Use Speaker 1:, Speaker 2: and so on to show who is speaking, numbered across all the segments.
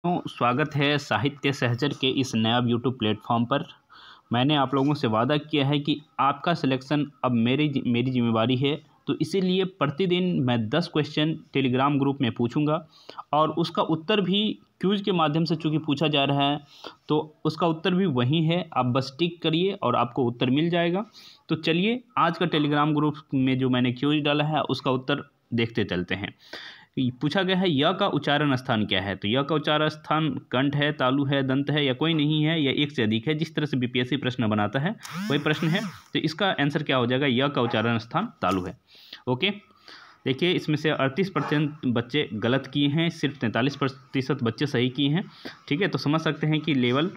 Speaker 1: तो स्वागत है साहित्य सहचर के इस नया यूट्यूब प्लेटफॉर्म पर। मैंने आप लोगों से वादा किया है कि आपका सिलेक्शन अब मेरी जिम्मेवारी है, तो इसीलिए प्रतिदिन मैं 10 क्वेश्चन टेलीग्राम ग्रुप में पूछूंगा और उसका उत्तर भी क्यूज के माध्यम से चूँकि पूछा जा रहा है तो उसका उत्तर भी वही है। आप बस टिक करिए और आपको उत्तर मिल जाएगा। तो चलिए आज का टेलीग्राम ग्रुप में जो मैंने क्यूज डाला है उसका उत्तर देखते चलते हैं। पूछा गया है य का उच्चारण स्थान क्या है। तो य का उच्चारण स्थान कंठ है, तालु है, दंत है या कोई नहीं है या एक से अधिक है। जिस तरह से बीपीएससी प्रश्न बनाता है वही प्रश्न है। तो इसका आंसर क्या हो जाएगा, य का उच्चारण स्थान तालु है। ओके, देखिए इसमें से 38% बच्चे गलत किए हैं, सिर्फ 43% बच्चे सही किए हैं। ठीक है, तो समझ सकते हैं कि लेवल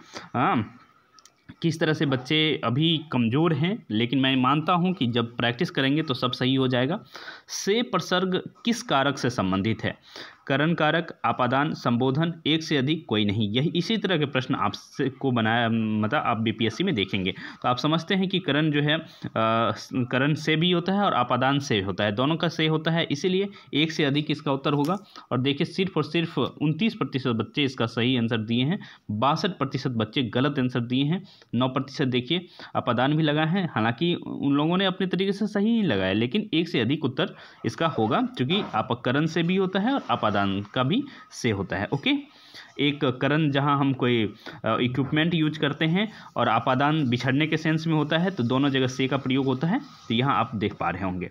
Speaker 1: किस तरह से बच्चे अभी कमज़ोर हैं, लेकिन मैं मानता हूं कि जब प्रैक्टिस करेंगे तो सब सही हो जाएगा। से प्रसर्ग किस कारक से संबंधित है। करण कारक, आपादान, संबोधन, एक से अधिक, कोई नहीं। यही इसी तरह के प्रश्न आपसे को बनाया मतलब आप बीपीएससी में देखेंगे। तो आप समझते हैं कि करण जो है करण से भी होता है और आपादान से होता है, दोनों का से होता है, इसीलिए एक से अधिक इसका उत्तर होगा। और देखिए सिर्फ और सिर्फ 29% बच्चे इसका सही आंसर दिए हैं, 62% बच्चे गलत आंसर दिए हैं, 9% देखिए आपादान भी लगा है। हालांकि उन लोगों ने अपने तरीके से सही नहीं लगाया, लेकिन एक से अधिक उत्तर इसका होगा क्योंकि अपकरण से भी होता है और आपादान का भी से होता है। ओके, एक करण जहां हम कोई इक्विपमेंट यूज करते हैं और आपादान बिछड़ने के सेंस में होता है, तो दोनों जगह से का प्रयोग होता है। तो यहां आप देख पा रहे होंगे।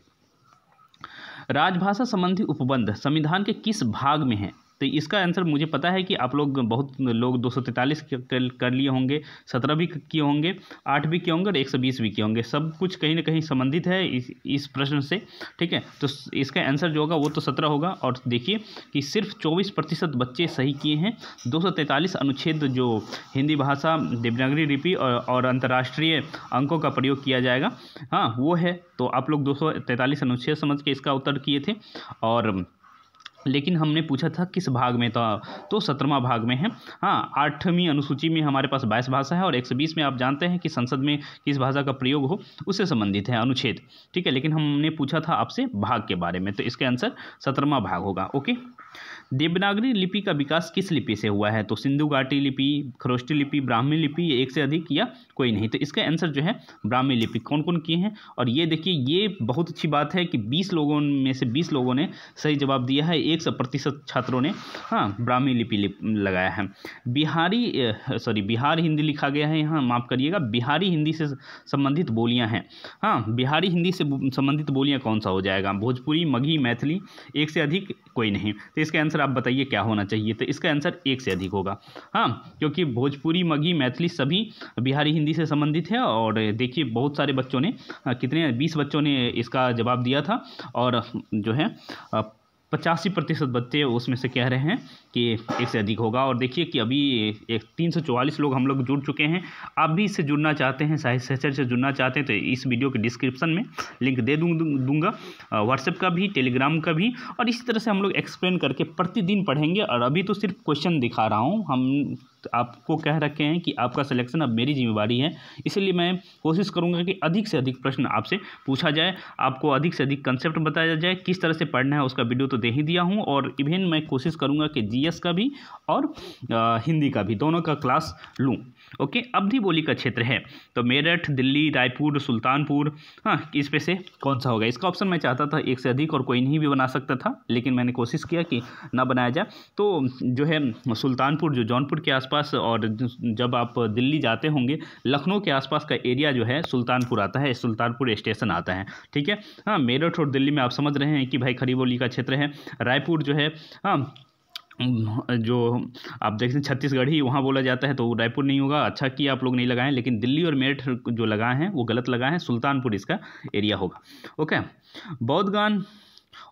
Speaker 1: राजभाषा संबंधी उपबंध संविधान के किस भाग में है। तो इसका आंसर मुझे पता है कि आप लोग बहुत लोग 243 कर लिए होंगे, 17 भी किए होंगे, 8 भी किए होंगे और 120 भी किए होंगे। सब कुछ कहीं ना कहीं संबंधित है इस प्रश्न से। ठीक है, तो इसका आंसर जो होगा वो तो 17 होगा। और देखिए कि सिर्फ 24% बच्चे सही किए हैं। 243 अनुच्छेद जो हिंदी भाषा, देवनागरी लिपि और अंतर्राष्ट्रीय अंकों का प्रयोग किया जाएगा, हाँ वो है। तो आप लोग 243 अनुच्छेद समझ के इसका उत्तर किए थे। और लेकिन हमने पूछा था किस भाग में था, तो 17वां भाग में है। हाँ, 8वीं अनुसूची में हमारे पास 22 भाषा है और 120 में आप जानते हैं कि संसद में किस भाषा का प्रयोग हो उससे संबंधित है अनुच्छेद। ठीक है, लेकिन हमने पूछा था आपसे भाग के बारे में, तो इसका आंसर 17वां भाग होगा। ओके, देवनागरी लिपि का विकास किस लिपि से हुआ है। तो सिंधु घाटी लिपि, खरोष्टी लिपि, ब्राह्मी लिपि, एक से अधिक या कोई नहीं। तो इसका आंसर जो है ब्राह्मी लिपि। कौन कौन किए हैं, और ये देखिए ये बहुत अच्छी बात है कि 20 लोगों में से 20 लोगों ने सही जवाब दिया है, 100% छात्रों ने हाँ ब्राह्मी लिपि लगाया है। बिहार हिंदी लिखा गया है यहाँ, माफ़ करिएगा, बिहारी हिंदी से संबंधित बोलियाँ हैं। हाँ, बिहारी हिंदी से संबंधित बोलियाँ कौन सा हो जाएगा, भोजपुरी, मगही, मैथिली, एक से अधिक, कोई नहीं। तो इसका आंसर आप बताइए क्या होना चाहिए। तो इसका आंसर एक से अधिक होगा। हाँ, क्योंकि भोजपुरी, मगही, मैथिली सभी बिहारी हिंदी से संबंधित है। और देखिए बहुत सारे बच्चों ने कितने 20 बच्चों ने इसका जवाब दिया था और जो है 85% बच्चे उसमें से कह रहे हैं कि एक से अधिक होगा। और देखिए कि अभी 344 लोग हम लोग जुड़ चुके हैं। आप भी इससे जुड़ना चाहते हैं, साहित्य सहचर से जुड़ना चाहते हैं, तो इस वीडियो के डिस्क्रिप्शन में लिंक दे दूंगा, व्हाट्सएप का भी, टेलीग्राम का भी। और इसी तरह से हम लोग एक्सप्लेन करके प्रतिदिन पढ़ेंगे। और अभी तो सिर्फ क्वेश्चन दिखा रहा हूँ, हम आपको कह रखे हैं कि आपका सिलेक्शन अब मेरी जिम्मेवारी है, इसलिए मैं कोशिश करूंगा कि अधिक से अधिक प्रश्न आपसे पूछा जाए, आपको अधिक से अधिक कंसेप्ट बताया जाए, किस तरह से पढ़ना है उसका वीडियो तो दे ही दिया हूं। और इवन मैं कोशिश करूंगा कि जीएस का भी और हिंदी का भी दोनों का क्लास लूं। ओके, अवधि बोली का क्षेत्र है तो मेरठ, दिल्ली, रायपुर, सुल्तानपुर, हाँ इस पे से कौन सा होगा। इसका ऑप्शन मैं चाहता था एक से अधिक और कोई नहीं भी बना सकता था, लेकिन मैंने कोशिश किया कि ना बनाया जाए। तो जो है सुल्तानपुर जो जौनपुर के आसपास, और जब आप दिल्ली जाते होंगे लखनऊ के आसपास का एरिया जो है सुल्तानपुर आता है, सुल्तानपुर स्टेशन आता है। ठीक है, हाँ मेरठ और दिल्ली में आप समझ रहे हैं कि भाई खड़ी बोली का क्षेत्र है। रायपुर जो है हाँ जो आप देखते हैं छत्तीसगढ़ ही वहाँ बोला जाता है, तो रायपुर नहीं होगा। अच्छा किया आप लोग नहीं लगाएं, लेकिन दिल्ली और मेरठ जो लगाए हैं वो गलत लगाए हैं, सुल्तानपुर इसका एरिया होगा। ओके, बौद्ध गान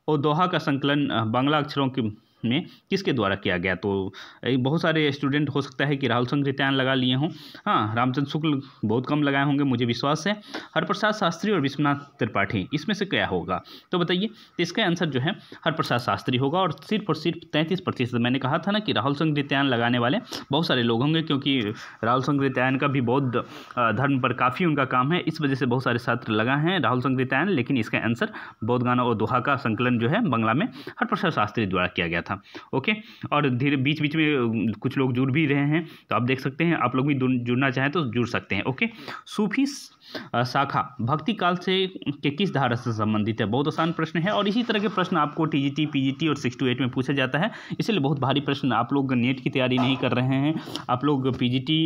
Speaker 1: और दोहा का संकलन बांग्ला अक्षरों के में किसके द्वारा किया गया। तो बहुत सारे स्टूडेंट हो सकता है कि राहुल संकृत्यान लगा लिए हों। हाँ, रामचंद्र शुक्ल बहुत कम लगाए होंगे, मुझे विश्वास है। हरप्रसाद शास्त्री और विश्वनाथ त्रिपाठी, इसमें से क्या होगा। तो बताइए, तो इसका आंसर जो है हरप्रसाद शास्त्री होगा। और सिर्फ 33%, मैंने कहा था ना कि राहुल संकृत्यान लगाने वाले बहुत सारे लोग होंगे, क्योंकि राहुल संकृत्यान का भी बौद्ध धर्म पर काफ़ी उनका काम है, इस वजह से बहुत सारे छात्र लगाए हैं राहुल संकृत्यान। लेकिन इसका आंसर बौद्ध गाना और दोहा का संकलन जो है बांग्ला में हरप्रसाद शास्त्री द्वारा किया गया था। था। ओके, और धीरे बीच बीच में कुछ लोग जुड़ भी रहे हैं, तो आप देख सकते हैं, आप लोग भी जुड़ना चाहें तो जुड़ सकते हैं। ओके, सूफी शाखा भक्ति काल से के किस धारा से संबंधित है? बहुत आसान प्रश्न है, और इसी तरह के प्रश्न आपको टीजीटी, पीजीटी और 6 to 8 में पूछा जाता है, इसलिए बहुत भारी प्रश्न। आप लोग नेट की तैयारी नहीं कर रहे हैं, आप लोग पीजीटी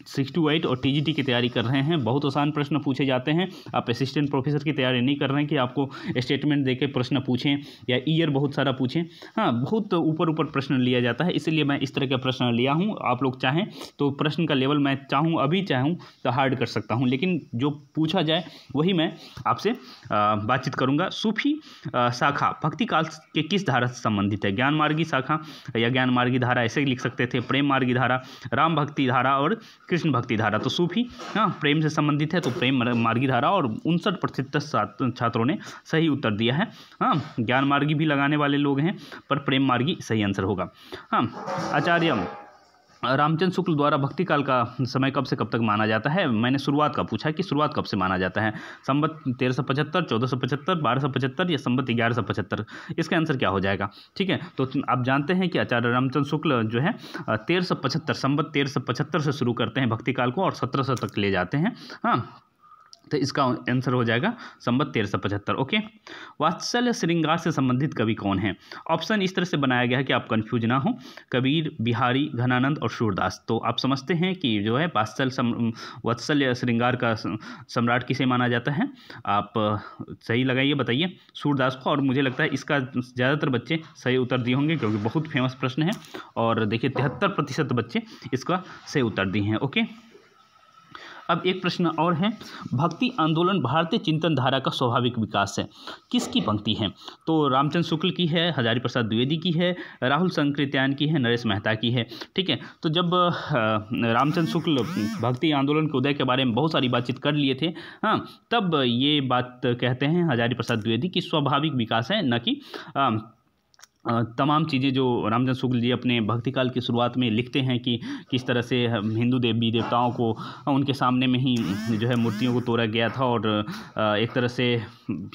Speaker 1: 6 to 8 और टीजीटी की तैयारी कर रहे हैं, बहुत आसान प्रश्न पूछे जाते हैं। आप असिस्टेंट प्रोफेसर की तैयारी नहीं कर रहे हैं कि आपको स्टेटमेंट देके प्रश्न पूछें या ईयर बहुत सारा पूछें। हाँ, बहुत ऊपर ऊपर प्रश्न लिया जाता है, इसलिए मैं इस तरह के प्रश्न लिया हूँ। आप लोग चाहें तो प्रश्न का लेवल मैं अभी चाहूँ तो हार्ड कर सकता हूँ, लेकिन जो पूछा जाए वही मैं आपसे बातचीत करूँगा। सूफी शाखा भक्ति काल के किस धारा से संबंधित है? ज्ञान मार्गी शाखा या ज्ञान मार्गी धारा, ऐसे लिख सकते थे। प्रेम मार्गी धारा, राम भक्ति धारा और कृष्ण भक्ति धारा। तो सूफी प्रेम से संबंधित है, तो प्रेम मार्गी धारा, और 59% छात्रों ने सही उत्तर दिया है। ज्ञान मार्गी भी लगाने वाले लोग हैं, पर प्रेम मार्गी सही आंसर होगा। आचार्य रामचंद्र शुक्ल द्वारा भक्ति काल का समय कब से कब तक माना जाता है? मैंने शुरुआत का पूछा कि शुरुआत कब से माना जाता है। संवत 1375, 1475, 1275 या संवत 1175? इसका आंसर क्या हो जाएगा? ठीक है, तो आप जानते हैं कि आचार्य रामचंद्र शुक्ल जो है 1375 संवत 1375 से शुरू करते हैं भक्ति काल को, और 1700 तक ले जाते हैं। तो इसका आंसर हो जाएगा संवत 1375। ओके, वात्सल्य श्रृंगार से संबंधित कवि कौन है? ऑप्शन इस तरह से बनाया गया है कि आप कंफ्यूज ना हो। कबीर, बिहारी, घनानंद और सूरदास। तो आप समझते हैं कि जो है वात्सल्य श्रृंगार का सम्राट किसे माना जाता है? आप सही लगाइए, बताइए। सूरदास को। और मुझे लगता है इसका ज़्यादातर बच्चे सही उत्तर दिए होंगे, क्योंकि बहुत फेमस प्रश्न है, और देखिए 73% बच्चे इसका सही उत्तर दिए हैं। ओके, अब एक प्रश्न और है, भक्ति आंदोलन भारतीय चिंतन धारा का स्वाभाविक विकास है, किसकी पंक्ति है? तो रामचंद्र शुक्ल की है, हजारी प्रसाद द्विवेदी की है, राहुल संकृत्यायन की है, नरेश मेहता की है। ठीक है, तो जब रामचंद्र शुक्ल भक्ति आंदोलन के उदय के बारे में बहुत सारी बातचीत कर लिए थे, तब ये बात कहते हैं हजारी प्रसाद द्विवेदी की स्वाभाविक विकास है, न कि तमाम चीज़ें जो रामचंद्र शुक्ल जी अपने भक्ति काल की शुरुआत में लिखते हैं कि किस तरह से हिंदू देवी देवताओं को उनके सामने में ही जो है मूर्तियों को तोड़ा गया था, और एक तरह से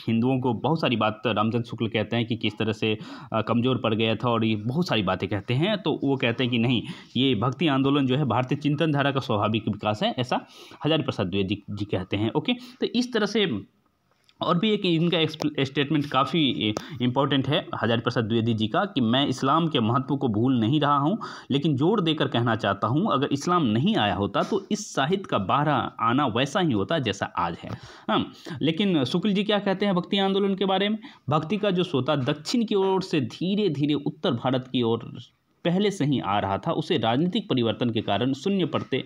Speaker 1: हिंदुओं को बहुत सारी बात रामचंद्र शुक्ल कहते हैं कि किस तरह से कमज़ोर पड़ गया था, और ये बहुत सारी बातें कहते हैं। तो वो कहते हैं कि नहीं, ये भक्ति आंदोलन जो है भारतीय चिंतन धारा का स्वाभाविक विकास है, ऐसा हजारी प्रसाद द्विवेदी जी कहते हैं। ओके, तो इस तरह से और भी एक इनका स्टेटमेंट काफ़ी इम्पोर्टेंट है हजारी प्रसाद द्विवेदी जी का, कि मैं इस्लाम के महत्व को भूल नहीं रहा हूँ, लेकिन जोर देकर कहना चाहता हूँ, अगर इस्लाम नहीं आया होता तो इस साहित्य का बाहर आना वैसा ही होता जैसा आज है। लेकिन शुक्ल जी क्या कहते हैं भक्ति आंदोलन के बारे में? भक्ति का जो सोता दक्षिण की ओर से धीरे धीरे उत्तर भारत की ओर पहले से ही आ रहा था, उसे राजनीतिक परिवर्तन के कारण शून्य पड़ते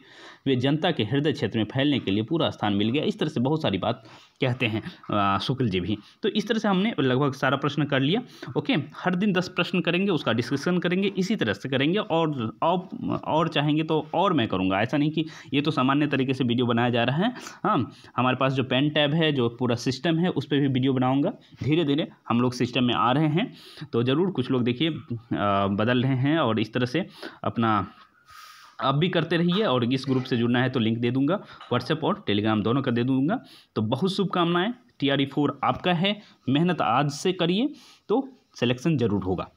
Speaker 1: वे जनता के हृदय क्षेत्र में फैलने के लिए पूरा स्थान मिल गया। इस तरह से बहुत सारी बात कहते हैं शुक्ल जी भी। तो इस तरह से हमने लगभग सारा प्रश्न कर लिया। ओके, हर दिन 10 प्रश्न करेंगे, उसका डिस्कशन करेंगे, इसी तरह से करेंगे, और चाहेंगे तो और मैं करूँगा। ऐसा नहीं कि ये तो सामान्य तरीके से वीडियो बनाया जा रहा है। हमारे पास जो पेन टैब है, जो पूरा सिस्टम है, उस पर भी वीडियो बनाऊँगा। धीरे धीरे हम लोग सिस्टम में आ रहे हैं, तो ज़रूर कुछ लोग देखिए बदल रहे हैं, और इस तरह से अपना आप भी करते रहिए। और इस ग्रुप से जुड़ना है तो लिंक दे दूंगा, व्हाट्सएप और टेलीग्राम दोनों का दे दूंगा। तो बहुत शुभकामनाएं, TRE 4 आपका है, मेहनत आज से करिए तो सिलेक्शन ज़रूर होगा।